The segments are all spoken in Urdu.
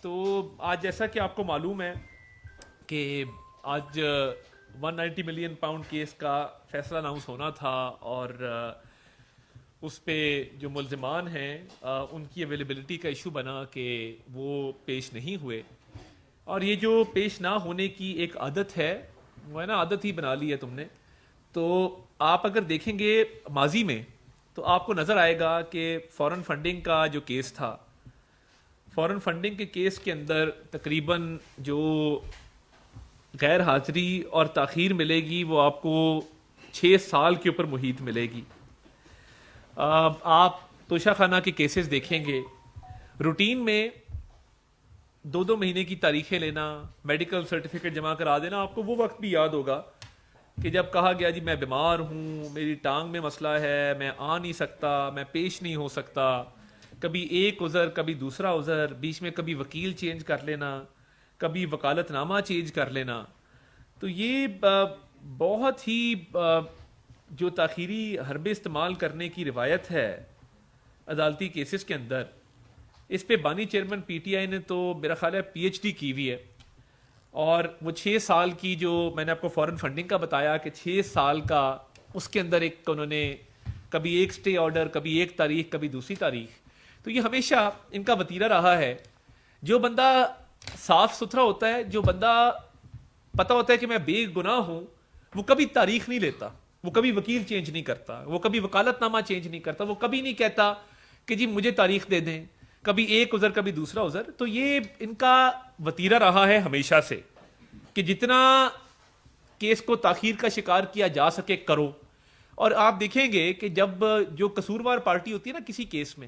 تو آج جیسا کہ آپ کو معلوم ہے کہ آج 190 ملین پاؤنڈ کیس کا فیصلہ اناؤنس ہونا تھا، اور اس پہ جو ملزمان ہیں ان کی اویلیبلٹی کا ایشو بنا کہ وہ پیش نہیں ہوئے. اور یہ جو پیش نہ ہونے کی ایک عادت ہے، وہ ہے نا، عادت ہی بنا لی ہے تم نے. تو آپ اگر دیکھیں گے ماضی میں تو آپ کو نظر آئے گا کہ فورن فنڈنگ کا جو کیس تھا، فورن فنڈنگ کے کیس کے اندر تقریباً جو غیر حاضری اور تاخیر ملے گی وہ آپ کو 6 سال کے اوپر محیط ملے گی. آپ توشہ خانہ کے کیسز دیکھیں گے، روٹین میں 2 مہینے کی تاریخیں لینا، میڈیکل سرٹیفکیٹ جمع کرا دینا. آپ کو وہ وقت بھی یاد ہوگا کہ جب کہا گیا جی میں بیمار ہوں، میری ٹانگ میں مسئلہ ہے، میں آ نہیں سکتا، میں پیش نہیں ہو سکتا. کبھی ایک عذر کبھی دوسرا عذر، بیچ میں کبھی وکیل چینج کر لینا، کبھی وکالت نامہ چینج کر لینا. تو یہ بہت ہی جو تاخیری حربے استعمال کرنے کی روایت ہے عدالتی کیسز کے اندر، اس پہ بانی چیئرمین پی ٹی آئی نے تو میرا خیال ہے پی ایچ ڈی کی ہوئی ہے. اور وہ 6 سال کی جو میں نے آپ کو فورن فنڈنگ کا بتایا کہ 6 سال کا، اس کے اندر ایک انہوں نے کبھی ایک سٹے آرڈر، کبھی ایک تاریخ، کبھی دوسری تاریخ. تو یہ ہمیشہ ان کا وتیرہ رہا ہے. جو بندہ صاف ستھرا ہوتا ہے، جو بندہ پتہ ہوتا ہے کہ میں بے گناہ ہوں، وہ کبھی تاریخ نہیں لیتا، وہ کبھی وکیل چینج نہیں کرتا، وہ کبھی وکالت نامہ چینج نہیں کرتا، وہ کبھی نہیں کہتا کہ جی مجھے تاریخ دے دیں، کبھی ایک عذر کبھی دوسرا عذر. تو یہ ان کا وتیرہ رہا ہے ہمیشہ سے کہ جتنا کیس کو تاخیر کا شکار کیا جا سکے کرو. اور آپ دیکھیں گے کہ جب جو قصوروار پارٹی ہوتی ہے نا کسی کیس میں،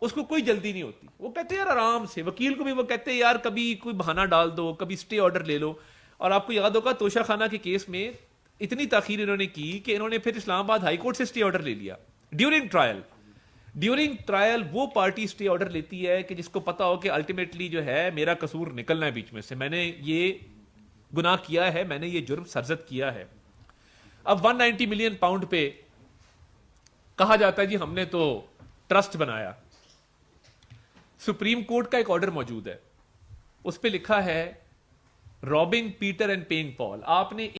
اس کو کوئی جلدی نہیں ہوتی. وہ کہتے ہیں یار آرام سے، وکیل کو بھی وہ کہتے ہیں یار کبھی کوئی بہانہ ڈال دو، کبھی سٹے آرڈر لے لو. اور آپ کو یاد ہوگا توشہ خانہ کے کیس میں اتنی تاخیر انہوں نے کی کہ انہوں نے پھر اسلام آباد ہائی کورٹ سے سٹے آرڈر لے لیا ڈیورنگ ٹرائل. وہ پارٹی سٹے آرڈر لیتی ہے کہ جس کو پتا ہو کہ الٹیمیٹلی جو ہے میرا قصور نکلنا ہے بیچ میں سے، میں نے یہ گناہ کیا ہے، میں نے یہ جرم سرزد کیا ہے. اب 190 ملین پاؤنڈ پہ کہا جاتا ہے جی ہم نے تو ٹرسٹ بنایا. سپریم کورٹ کا ایک آرڈر موجود ہے، اس پہ لکھا ہے رابنگ پیٹر اینڈ پیئنگ پال. آپ نے